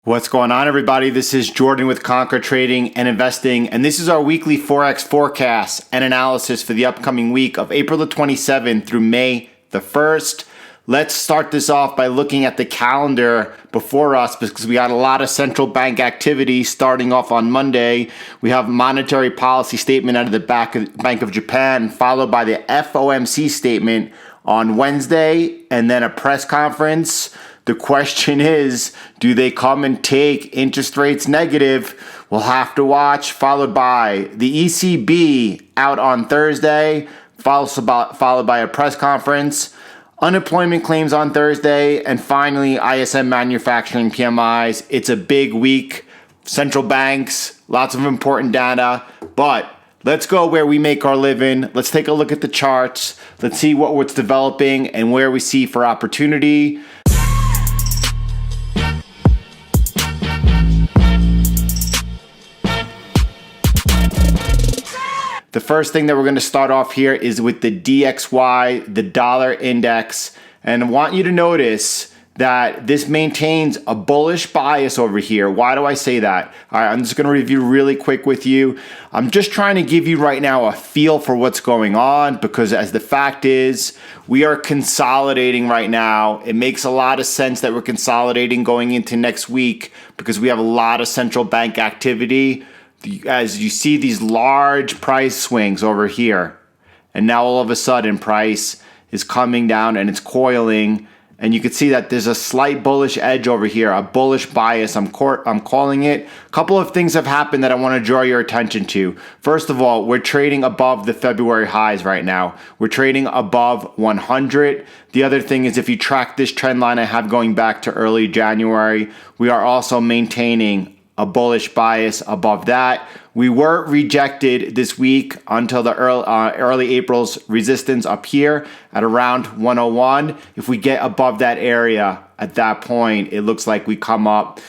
What's going on, everybody? This is Jordan with Conquer Trading and Investing, and this is our weekly Forex forecast and analysis for the upcoming week of April the 27th through May the 1st. Let's start this off by looking at the calendar before us because we got a lot of central bank activity starting off on Monday. We have monetary policy statement out of the Bank of Japan, followed by the FOMC statement on Wednesday, and then a press conference. The question is, do they come and take interest rates negative? We'll have to watch, followed by the ECB out on Thursday, followed by a press conference, unemployment claims on Thursday, and finally ISM manufacturing PMIs. It's a big week. Central banks, lots of important data, but let's go where we make our living. Let's take a look at the charts. Let's see what's developing and where we see for opportunity. The first thing that we're going to start off here is with the DXY, the dollar index. And I want you to notice that this maintains a bullish bias over here. Why do I say that? All right, I'm just going to review really quick with you. I'm just trying to give you right now a feel for what's going on because as the fact is, we are consolidating right now. It makes a lot of sense that we're consolidating going into next week because we have a lot of central bank activity. As you see these large price swings over here, and now all of a sudden price is coming down and it's coiling, and you can see that there's a slight bullish edge over here, a bullish bias, I'm calling it. A couple of things have happened that I want to draw your attention to. First of all, we're trading above the February highs right now. We're trading above 100. The other thing is if you track this trend line I have going back to early January, we are also maintaining a bullish bias above that. We were rejected this week until the early April's resistance up here at around 101. If we get above that area at that point, it looks like we come up,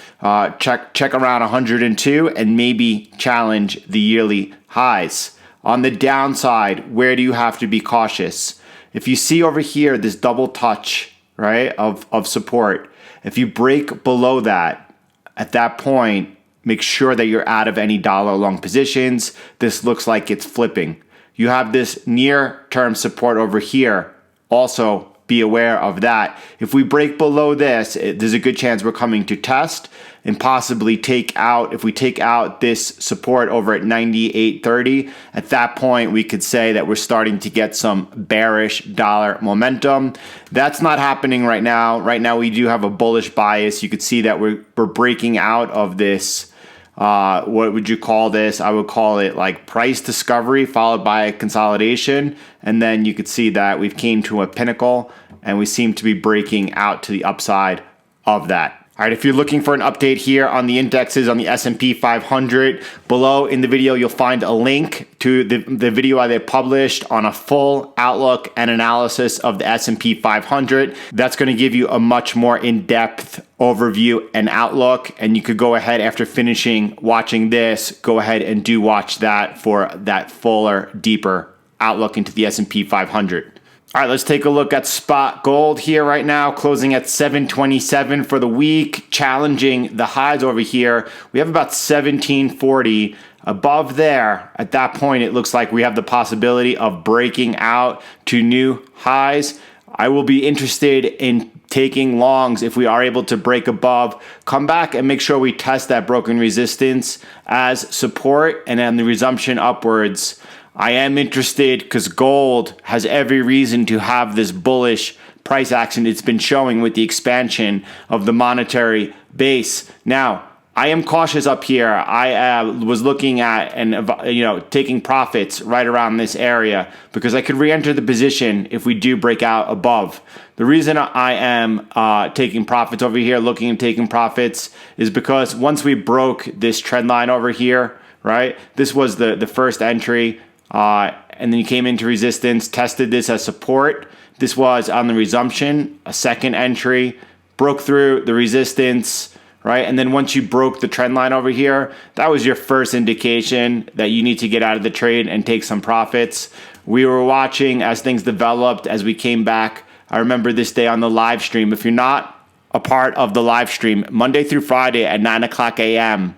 check around 102 and maybe challenge the yearly highs. On the downside, where do you have to be cautious? If you see over here this double touch, right, of support, if you break below that, at that point, make sure that you're out of any dollar long positions. This looks like it's flipping. You have this near-term support over here. Also, be aware of that. If we break below this, there's a good chance we're coming to test and possibly take out, if we take out this support over at 98.30, at that point we could say that we're starting to get some bearish dollar momentum. That's not happening right now. Right now we do have a bullish bias. You could see that we're breaking out of this. What would you call this? I would call it like price discovery followed by a consolidation. And then you could see that we've came to a pinnacle and we seem to be breaking out to the upside of that. All right, if you're looking for an update here on the indexes on the S&P 500, below in the video, you'll find a link to the video I published on a full outlook and analysis of the S&P 500. That's going to give you a much more in-depth overview and outlook. And you could go ahead after finishing watching this, go ahead and do watch that for that fuller, deeper outlook into the S&P 500. All right, let's take a look at spot gold here right now, closing at 727 for the week, challenging the highs over here. We have about 1740 above there. At that point, it looks like we have the possibility of breaking out to new highs. I will be interested in taking longs if we are able to break above, come back and make sure we test that broken resistance as support and then the resumption upwards. I am interested because gold has every reason to have this bullish price action it's been showing with the expansion of the monetary base. Now, I am cautious up here. I was looking at and taking profits right around this area because I could re-enter the position if we do break out above. The reason I am taking profits over here, looking at taking profits, is because once we broke this trend line over here, right? This was the first entry. And then you came into resistance, tested this as support. This was on the resumption, a second entry, broke through the resistance, right? And then once you broke the trend line over here, that was your first indication that you need to get out of the trade and take some profits. We were watching as things developed, as we came back. I remember this day on the live stream. If you're not a part of the live stream Monday through Friday at 9 o'clock a.m.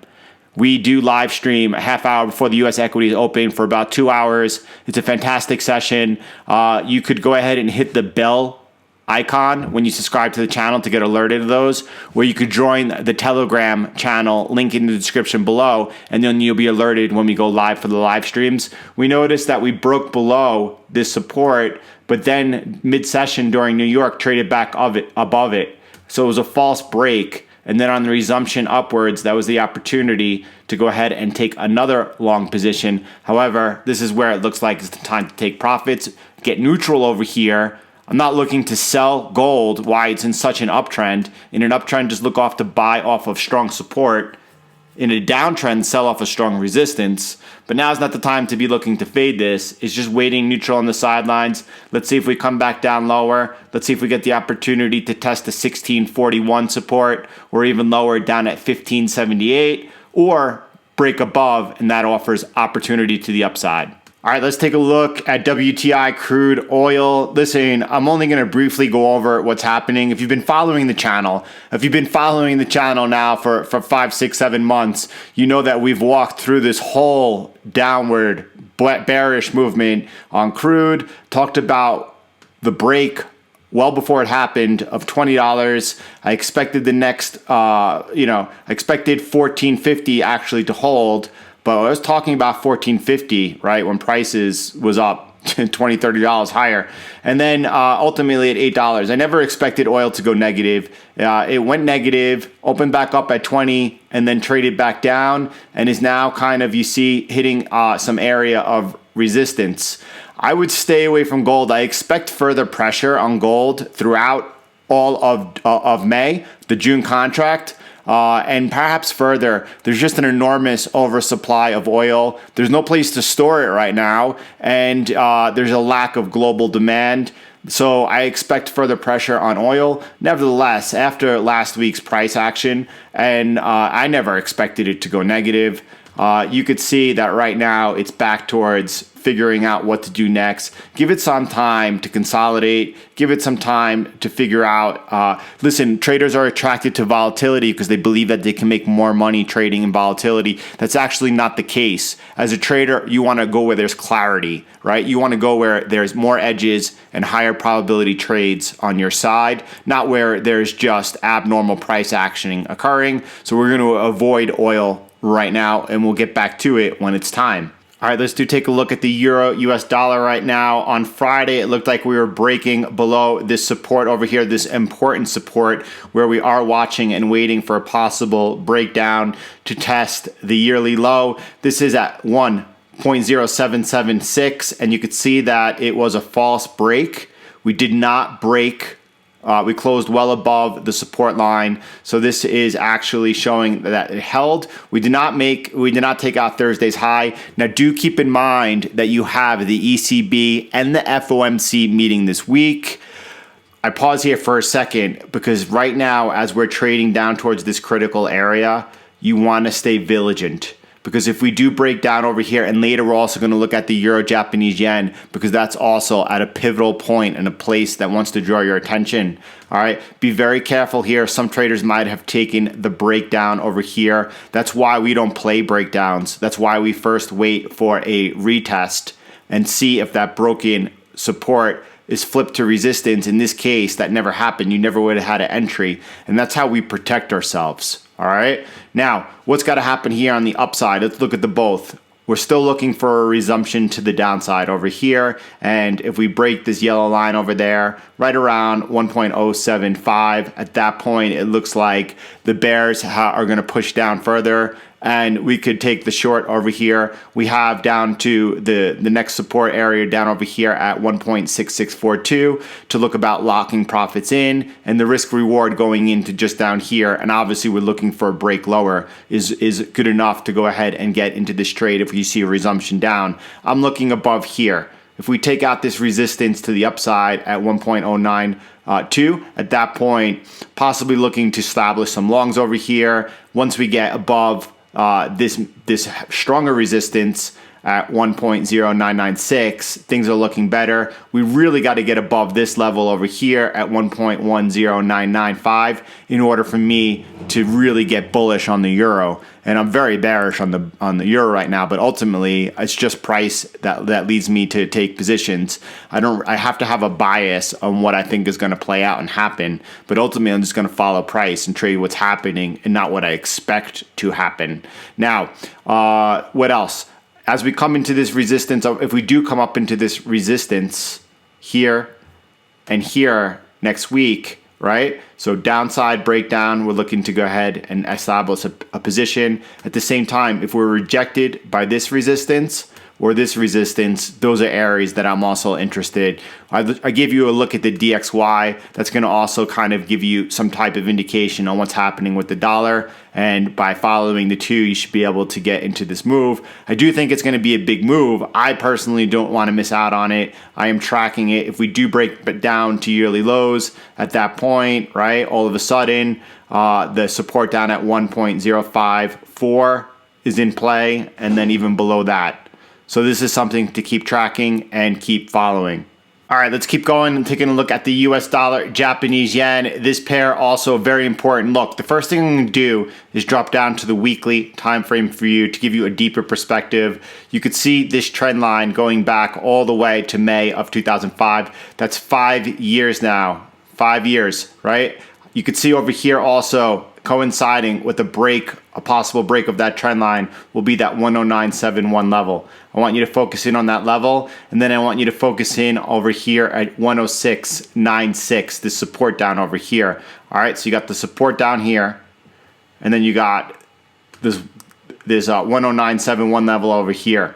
We do live stream a half hour before the U.S. equities open for about 2 hours. It's a fantastic session. You could go ahead and hit the bell icon when you subscribe to the channel to get alerted of those, where you could join the Telegram channel, link in the description below, and then you'll be alerted when we go live for the live streams. We noticed that we broke below this support, but then mid-session during New York traded back above it. So it was a false break. And then on the resumption upwards, that was the opportunity to go ahead and take another long position. However, this is where it looks like it's the time to take profits, get neutral over here. I'm not looking to sell gold. Why? It's in such an uptrend. In an uptrend, just look off to buy off of strong support. In a downtrend, sell off a strong resistance. But now is not the time to be looking to fade this. It's just waiting neutral on the sidelines. Let's see if we come back down lower. Let's see if we get the opportunity to test the 1641 support, or even lower down at 1578, or break above, and that offers opportunity to the upside. All right, let's take a look at WTI Crude Oil. Listen, I'm only going to briefly go over what's happening. If you've been following the channel, now for 5, 6, 7 months, you know that we've walked through this whole downward bearish movement on crude, talked about the break well before it happened of $20. I expected the next, I expected 1450 actually to hold. But I was talking about $14.50, right, when prices was up $20, $30 higher. And then ultimately at $8. I never expected oil to go negative. It went negative, opened back up at 20, and then traded back down, and is now kind of, you see, hitting some area of resistance. I would stay away from gold. I expect further pressure on gold throughout all of May, the June contract. And perhaps further, there's just an enormous oversupply of oil. There's no place to store it right now, and there's a lack of global demand. So I expect further pressure on oil. Nevertheless, after last week's price action, and I never expected it to go negative, you could see that right now it's back towards figuring out what to do next. Give it some time to consolidate. Give it some time to figure out. Listen, traders are attracted to volatility because they believe that they can make more money trading in volatility. That's actually not the case. As a trader, you want to go where there's clarity, right? You want to go where there's more edges and higher probability trades on your side, not where there's just abnormal price actioning occurring. So we're going to avoid oil right now, and we'll get back to it when it's time. All right, let's take a look at the euro US dollar right now. On Friday, it looked like we were breaking below this support over here, this important support where we are watching and waiting for a possible breakdown to test the yearly low. This is at 1.0776, and you could see that it was a false break. We did not break. We closed well above the support line, so this is actually showing that it held. We did not take out Thursday's high. Now, do keep in mind that you have the ECB and the FOMC meeting this week. I pause here for a second because right now, as we're trading down towards this critical area, you want to stay vigilant. Because if we do break down over here, and later we're also going to look at the Euro-Japanese yen, because that's also at a pivotal point and a place that wants to draw your attention. All right, be very careful here. Some traders might have taken the breakdown over here. That's why we don't play breakdowns. That's why we first wait for a retest and see if that broken support is flipped to resistance. In this case, that never happened. You never would have had an entry, and that's how we protect ourselves. All right. Now, what's got to happen here on the upside? Let's look at the both. We're still looking for a resumption to the downside over here. And if we break this yellow line over there, right around 1.075, at that point, it looks like the bears are going to push down further. And we could take the short over here. We have down to the next support area down over here at 1.6642 to look about locking profits in, and the risk reward going into just down here. And obviously we're looking for a break lower is good enough to go ahead and get into this trade if you see a resumption down. I'm looking above here. If we take out this resistance to the upside at 1.092, at that point, possibly looking to establish some longs over here. Once we get above this stronger resistance at 1.0996. Things are looking better. We really got to get above this level over here at 1.10995 in order for me to really get bullish on the euro. And I'm very bearish on the euro right now, but ultimately it's just price that leads me to take positions. I have to have a bias on what I think is going to play out and happen, but ultimately I'm just going to follow price and trade what's happening and not what I expect to happen. Now, what else? As we come into this resistance, if we do come up into this resistance here and here next week, right? So downside breakdown, we're looking to go ahead and establish a position. At the same time, if we're rejected by this resistance or this resistance, those are areas that I'm also interested. I give you a look at the DXY. That's going to also kind of give you some type of indication on what's happening with the dollar. And by following the two, you should be able to get into this move. I do think it's going to be a big move. I personally don't want to miss out on it. I am tracking it. If we do break down to yearly lows at that point, right, all of a sudden, the support down at 1.054 is in play, and then even below that. So this is something to keep tracking and keep following. All right, let's keep going and taking a look at the US dollar, Japanese yen. This pair also very important. Look, the first thing I'm going to do is drop down to the weekly time frame for you to give you a deeper perspective. You could see this trend line going back all the way to May of 2005. That's 5 years now. 5 years, right? You could see over here also coinciding with a possible break of that trend line will be that 10971 level. I want you to focus in on that level, and then I want you to focus in over here at 10696, this support down over here. All right, so you got the support down here, and then you got this 10971 level over here.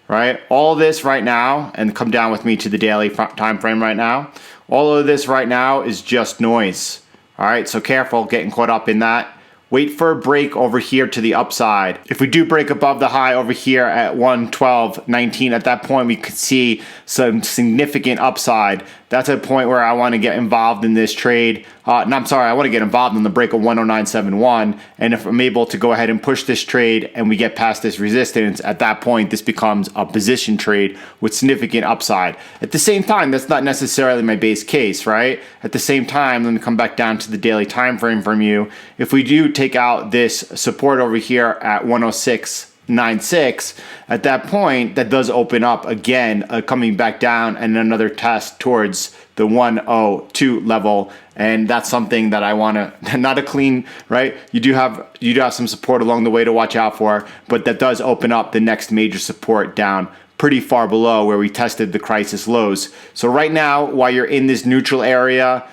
Right, all this right now, and come down with me to the daily time frame right now. All of this right now is just noise. All right, so careful getting caught up in that. Wait for a break over here to the upside. If we do break above the high over here at 112.19, at that point we could see some significant upside. That's a point where I want to get involved in this trade. I want to get involved in the break of 10971. And if I'm able to go ahead and push this trade and we get past this resistance, at that point this becomes a position trade with significant upside. At the same time, that's not necessarily my base case, right? At the same time, let me come back down to the daily time frame from you. If we do take out this support over here at 106.96, at that point that does open up again, coming back down and another test towards the 102 level, and that's something that I want to not a clean, right? You do have some support along the way to watch out for, but that does open up the next major support down pretty far below where we tested the crisis lows. So right now, while you're in this neutral area,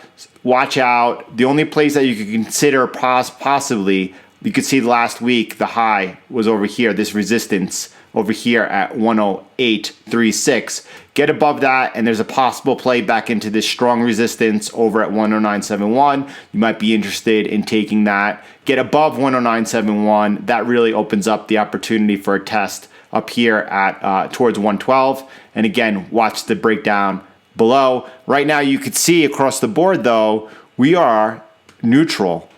watch out. The only place that you could consider possibly, you could see last week the high was over here, this resistance over here at 108.36. Get above that, and there's a possible play back into this strong resistance over at 109.71. You might be interested in taking that. Get above 109.71. That really opens up the opportunity for a test up here at towards 112. And again, watch the breakdown below. Right now, you could see across the board, though, we are neutral.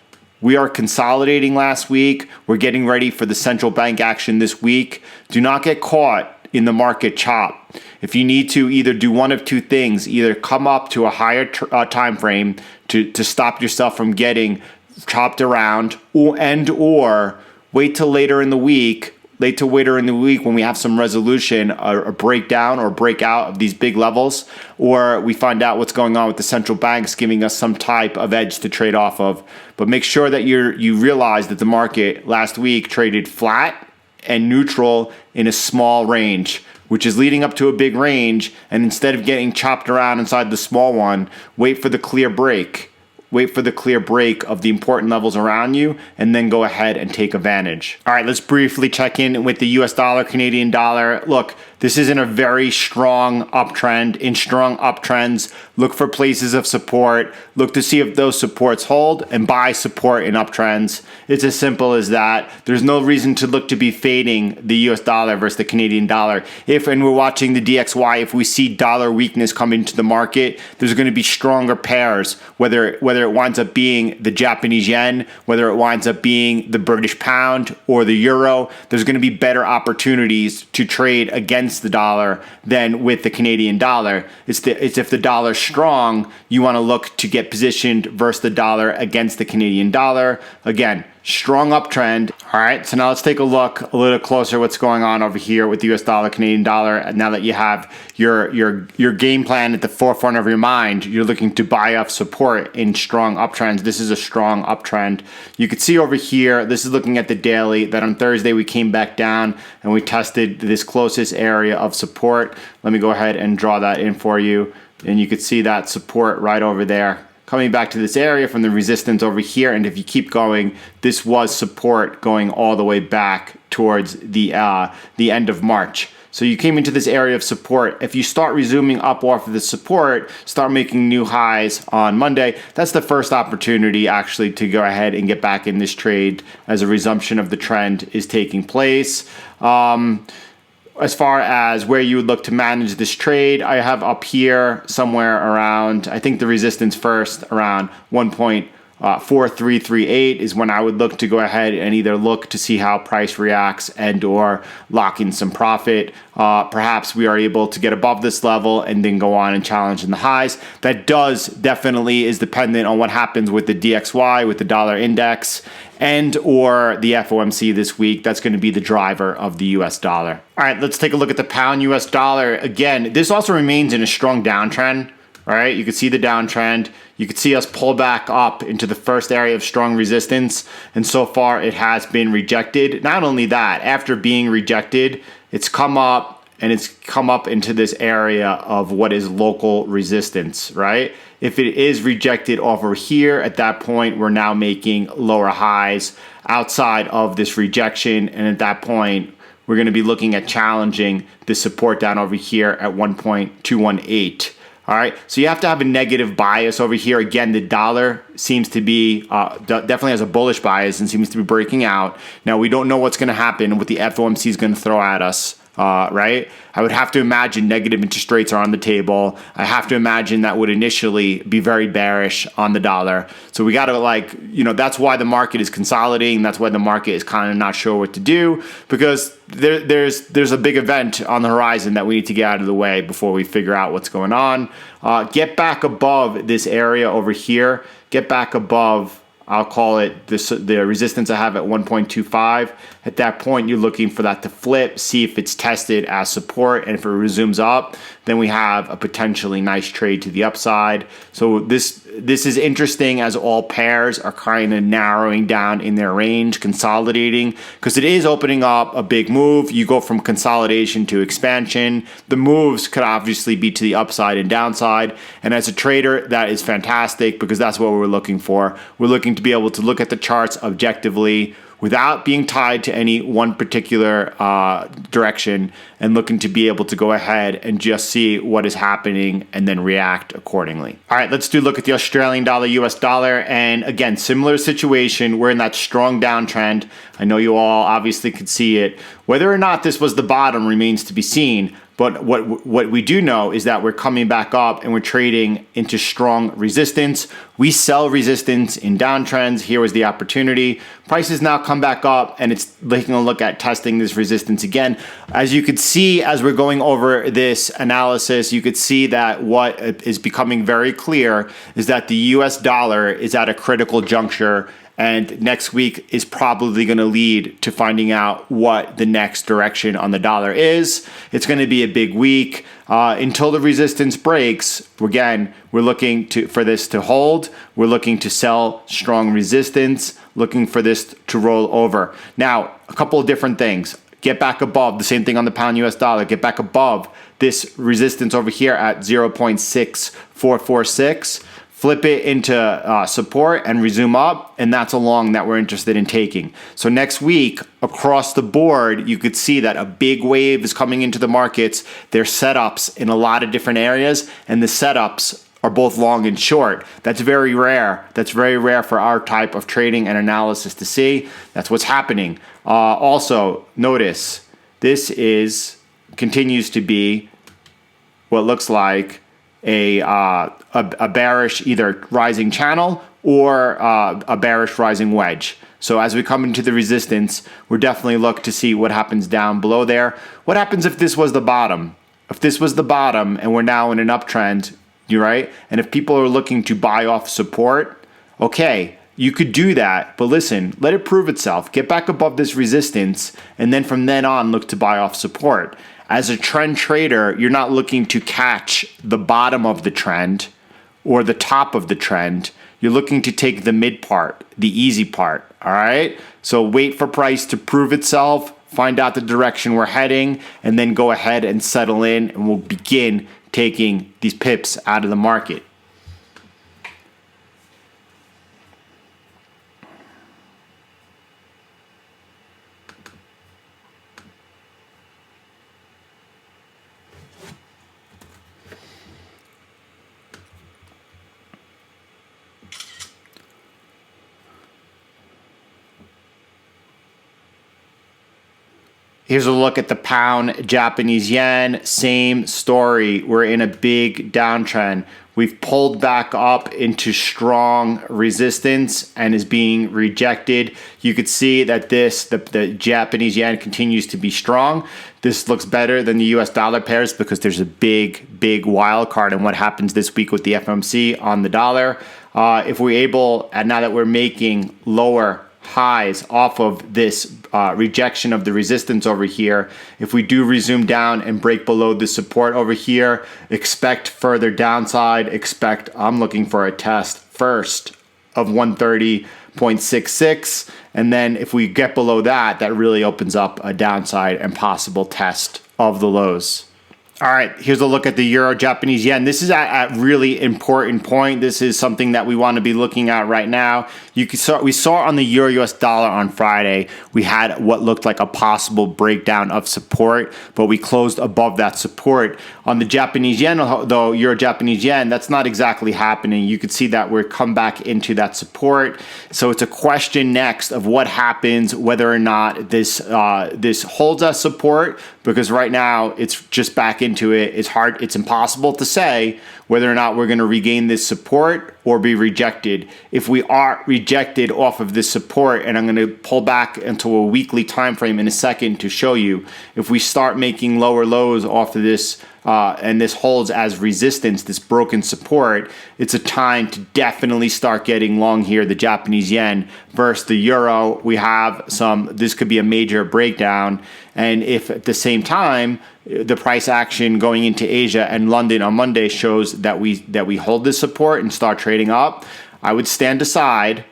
We are consolidating last week. We're getting ready for the central bank action this week. Do not get caught in the market chop. If you need to either do one of two things, either come up to a higher time frame to stop yourself from getting chopped around, or wait till later in the week. When we have some resolution, a breakdown or breakout of these big levels, or we find out what's going on with the central banks giving us some type of edge to trade off of. But make sure that you realize that the market last week traded flat and neutral in a small range, which is leading up to a big range. And instead of getting chopped around inside the small one, wait for the clear break. Wait for the clear break of the important levels around you, and then go ahead and take advantage. All right, let's briefly check in with the US dollar, Canadian dollar. Look, This is in a very strong uptrend. In strong uptrends, look for places of support. Look to see if those supports hold and buy support in uptrends. It's as simple as that. There's no reason to look to be fading the US dollar versus the Canadian dollar. If, and we're watching the DXY, if we see dollar weakness come into the market, there's going to be stronger pairs, whether it winds up being the Japanese yen, whether it winds up being the British pound or the euro. There's going to be better opportunities to trade against the dollar than with the Canadian dollar. It's if the dollar's strong, you want to look to get positioned versus the dollar against the Canadian dollar. Again, strong uptrend. All right, so now let's take a look a little closer what's going on over here with the US dollar, Canadian dollar. Now that you have your game plan at the forefront of your mind, you're looking to buy off support in strong uptrends. This is a strong uptrend. You can see over here, this is looking at the daily, that on Thursday we came back down and we tested this closest area of support. Let me go ahead and draw that in for you. And you could see that support right over there. Coming back to this area from the resistance over here, and if you keep going, this was support going all the way back towards the end of March. So you came into this area of support. If you start resuming up off of the support, start making new highs on Monday, that's the first opportunity actually to go ahead and get back in this trade as a resumption of the trend is taking place. As far as where you would look to manage this trade, I have up here somewhere around, I think the resistance first, around 1.4338 is when I would look to go ahead and either look to see how price reacts and or lock in some profit. Perhaps we are able to get above this level and then go on and challenge in the highs. That definitely is dependent on what happens with the DXY, with the dollar index, and or the FOMC this week. That's going to be the driver of the US dollar. All right, let's take a look at the pound US dollar. Again, this also remains in a strong downtrend. All right, you can see the downtrend. You can see us pull back up into the first area of strong resistance, and so far it has been rejected. Not only that, after being rejected, it's come up and it's come up into this area of what is local resistance, right? If it is rejected over here, at that point, we're now making lower highs outside of this rejection, and at that point, we're going to be looking at challenging the support down over here at 1.218. All right, so you have to have a negative bias over here. Again, the dollar seems to be, definitely has a bullish bias and seems to be breaking out. Now, we don't know what's going to happen and what the FOMC is going to throw at us, right? I would have to imagine negative interest rates are on the table. I have to imagine that would initially be very bearish on the dollar. So we got to that's why the market is consolidating. That's why the market is kind of not sure what to do, because there's a big event on the horizon that we need to get out of the way before we figure out what's going on. Get back above this area over here. Get back above, I'll call it the resistance I have at 1.25. At that point, you're looking for that to flip, see if it's tested as support, and if it resumes up, then we have a potentially nice trade to the upside. So this is interesting as all pairs are kind of narrowing down in their range, consolidating, because it is opening up a big move. You go from consolidation to expansion. The moves could obviously be to the upside and downside. And as a trader, that is fantastic because that's what we're looking for. We're looking to be able to look at the charts objectively without being tied to any one particular direction, and looking to be able to go ahead and just see what is happening and then react accordingly. All right, let's look at the Australian dollar, US dollar. And again, similar situation. We're in that strong downtrend. I know you all obviously could see it. Whether or not this was the bottom remains to be seen. But what we do know is that we're coming back up and we're trading into strong resistance. We sell resistance in downtrends. Here was the opportunity. Prices now come back up and it's taking a look at testing this resistance again. As you could see, as we're going over this analysis, you could see that what is becoming very clear is that the US dollar is at a critical juncture, and next week is probably going to lead to finding out what the next direction on the dollar is. It's going to be a big week. Until the resistance breaks, again, we're looking for this to hold. We're looking to sell strong resistance, looking for this to roll over. Now, a couple of different things. Get back above, the same thing on the pound US dollar, get back above this resistance over here at 0.6446. flip it into support and resume up, and that's a long that we're interested in taking. So next week, across the board, you could see that a big wave is coming into the markets. There's setups in a lot of different areas, and the setups are both long and short. That's very rare. That's very rare for our type of trading and analysis to see. That's what's happening. Also, notice this continues to be what looks like a bearish either rising channel or a bearish rising wedge. So as we come into the resistance, we're definitely look to see what happens down below there. What happens if this was the bottom? If this was the bottom and we're now in an uptrend, you're right? And if people are looking to buy off support, okay, you could do that. But listen, let it prove itself. Get back above this resistance, and then from then on, look to buy off support. As a trend trader, you're not looking to catch the bottom of the trend or the top of the trend. You're looking to take the mid part, the easy part, all right? So wait for price to prove itself, find out the direction we're heading, and then go ahead and settle in, and we'll begin taking these pips out of the market. Here's a look at the pound Japanese yen. Same story. We're in a big downtrend. We've pulled back up into strong resistance and is being rejected. You could see that the Japanese yen continues to be strong. This looks better than the US dollar pairs because there's a big wild card in what happens this week with the FOMC on the dollar. If we're able, and now that we're making lower highs off of this rejection of the resistance over here, if we do resume down and break below the support over here, expect further downside. I'm looking for a test first of 130.66, and then if we get below that, that really opens up a downside and possible test of the lows. All right, here's a look at the euro Japanese yen. This is at really important point. This is something that we want to be looking at right now. We saw on the euro US dollar on Friday, we had what looked like a possible breakdown of support, but we closed above that support. On the Japanese yen, though, euro Japanese yen, that's not exactly happening. You could see that we're come back into that support. So it's a question next of what happens, whether or not this holds us support, because right now it's just back into it. It's impossible to say whether or not we're going to regain this support or be rejected. If we are rejected off of this support, and I'm going to pull back into a weekly time frame in a second to show you, if we start making lower lows off of this and this holds as resistance, this broken support, it's a time to definitely start getting long here, the Japanese yen versus the euro. This could be a major breakdown. And if at the same time, the price action going into Asia and London on Monday shows that we hold this support and start trading up, I would stand aside.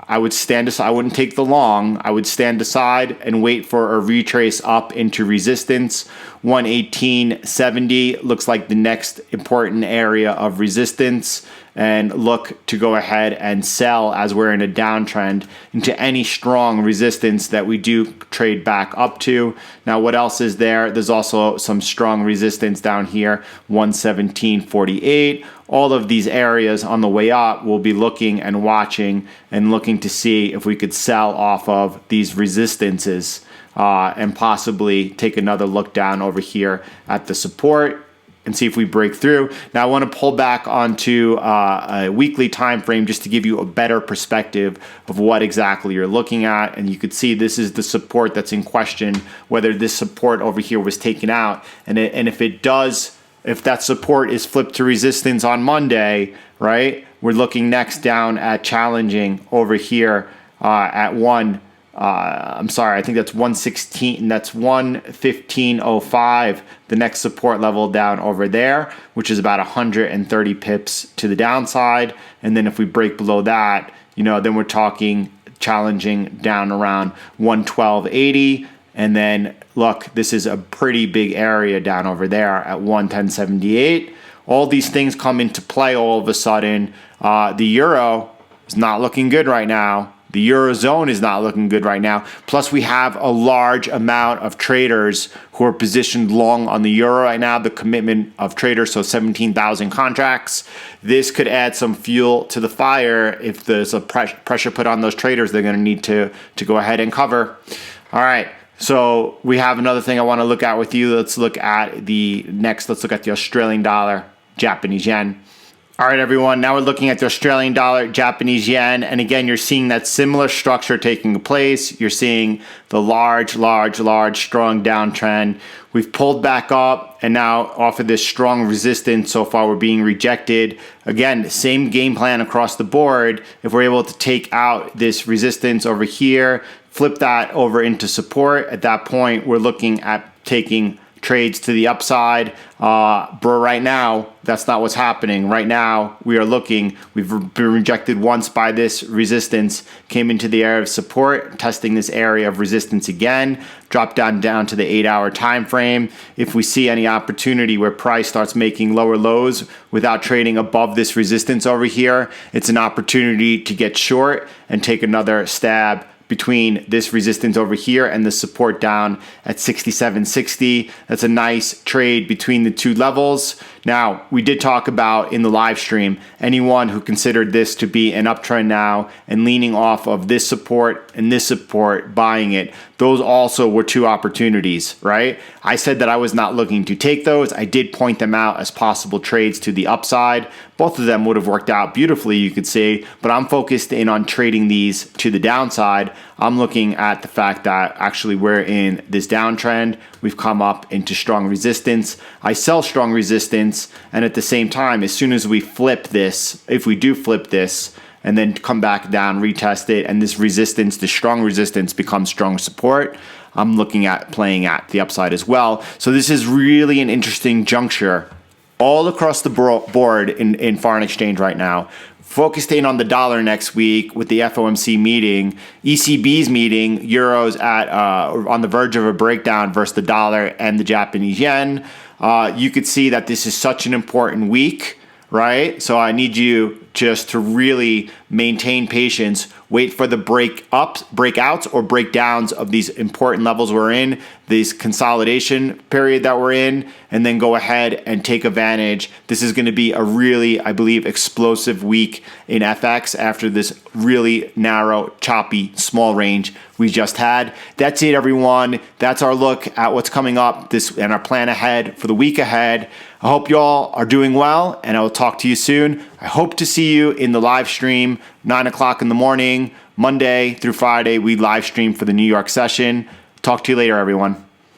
I wouldn't take the long. I would stand aside and wait for a retrace up into resistance. 118.70 looks like the next important area of resistance, and look to go ahead and sell as we're in a downtrend into any strong resistance that we do trade back up to. Now, what else is there? There's also some strong resistance down here, 117.48. All of these areas on the way up, we'll be looking and watching and looking to see if we could sell off of these resistances and possibly take another look down over here at the support and see if we break through. Now I want to pull back onto a weekly time frame just to give you a better perspective of what exactly you're looking at. And you could see this is the support that's in question, whether this support over here was taken out. And if that support is flipped to resistance on Monday, right, we're looking next down at challenging over here at I think that's 116, and that's 115.05, the next support level down over there, which is about 130 pips to the downside. And then if we break below that, then we're talking challenging down around 112.80. And then look, this is a pretty big area down over there at 110.78. All these things come into play all of a sudden. The euro is not looking good right now. The Eurozone is not looking good right now. Plus, we have a large amount of traders who are positioned long on the euro right now, the commitment of traders, so 17,000 contracts. This could add some fuel to the fire. If there's a pressure put on those traders, they're going to need to go ahead and cover. All right. So we have another thing I want to look at with you. Let's look at the Australian dollar, Japanese yen. All right, everyone, now we're looking at the Australian dollar, Japanese yen. And again, you're seeing that similar structure taking place. You're seeing the large, strong downtrend. We've pulled back up and now off of this strong resistance. So far, we're being rejected. Again, same game plan across the board. If we're able to take out this resistance over here, flip that over into support, at that point, we're looking at taking trades to the upside. But right now, that's not what's happening. Right now, we've been rejected once by this resistance, came into the area of support, testing this area of resistance again, dropped down to the 8-hour time frame. If we see any opportunity where price starts making lower lows without trading above this resistance over here, it's an opportunity to get short and take another stab between this resistance over here and the support down at 67.60. That's a nice trade between the two levels. Now, we did talk about in the live stream, anyone who considered this to be an uptrend now and leaning off of this support and this support, buying it, those also were two opportunities, right? I said that I was not looking to take those. I did point them out as possible trades to the upside. Both of them would have worked out beautifully, you could say, but I'm focused in on trading these to the downside. I'm looking at the fact that actually we're in this downtrend. We've come up into strong resistance. I sell strong resistance, and at the same time, as soon as we flip this, if we do flip this, and then come back down, retest it, and this resistance, the strong resistance becomes strong support, I'm looking at playing at the upside as well. So this is really an interesting juncture all across the board in foreign exchange right now. Focused in on the dollar next week with the FOMC meeting, ECB's meeting, euros on the verge of a breakdown versus the dollar and the Japanese yen. You could see that this is such an important week, right? So I need you just to really maintain patience, wait for the breakouts or breakdowns of these important levels we're in, this consolidation period that we're in, and then go ahead and take advantage. This is going to be a really, I believe, explosive week in FX after this really narrow, choppy, small range we just had. That's it, everyone. That's our look at what's coming up and our plan ahead for the week ahead. I hope y'all are doing well, and I will talk to you soon. I hope to see you in the live stream, 9 o'clock in the morning, Monday through Friday. We live stream for the New York session. Talk to you later, everyone.